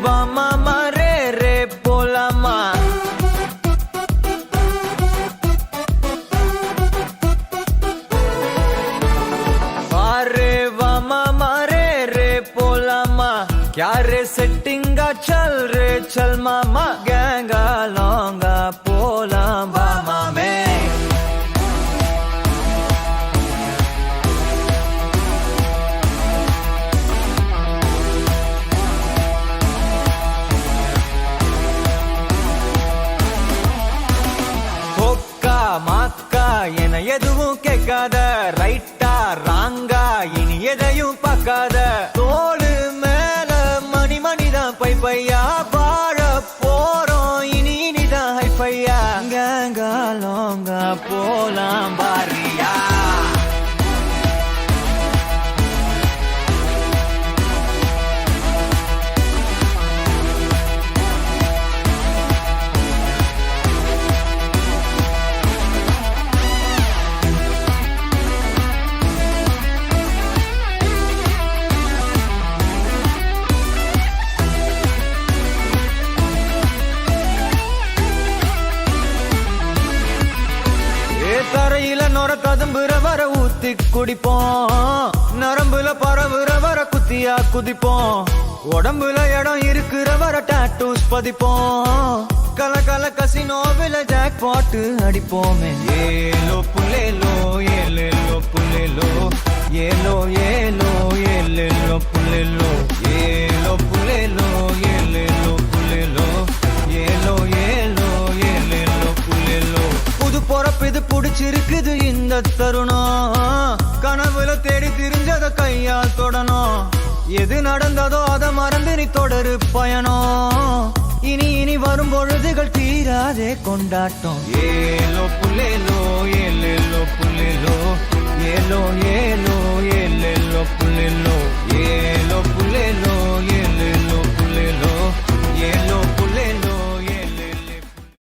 வா மாமா ரே ரே போலாமா அரே வா மாமா ரே ரே போலாமா क्या रे सेटिंगा चल रे चल मामा गैंगा लौंगा पोला मामा में होक्का माक्का என எதுவும் கேட்காத ரைட்டா ராங்கா இனி எதையும் பார்க்காத தோடு பை பையா வாழ போறோம் இனி இனிதான் ஹைஃபையா கேங்கா லோங்கா போலாம் பாரியா தரையில நொற கதம்புற வர ஊத்தி குடிப்போம் நரம்புல பரவுற வர குத்தியா குதிப்போம் உடம்புல இடம் இருக்கிற வர டாட்டூஸ் பதிப்போம் கல கல கசினோவில ஜாக் பாட்டு அடிப்போமே ஏலோ புல்லேலோ ஏலேலோ புல்லேலோ ஏலோ ஏலோ ஏலேலோ புல்லேலோ ஏலோ புல்லேலோ ஏலேலோ புல்லேலோ ஏலோ ஏலோ ஏலேலோ புல்லேலோ புது பொறப்பு இது புடிச்சிருக்குது இந்த தருணம் கனவுல தேடி திரிஞ்சத கையால் தொடணும் எது நடந்ததோ அதை மறந்து நீ தொடரு பயணம் இனி இனி வரும் பொழுதுகள் தீராதே கொண்டாட்டம் ஏலோ புல்லேலோ ஏலேலோ புல்லேலோ ஏலோ ஏலோ ஏலேலோ புல்லேலோ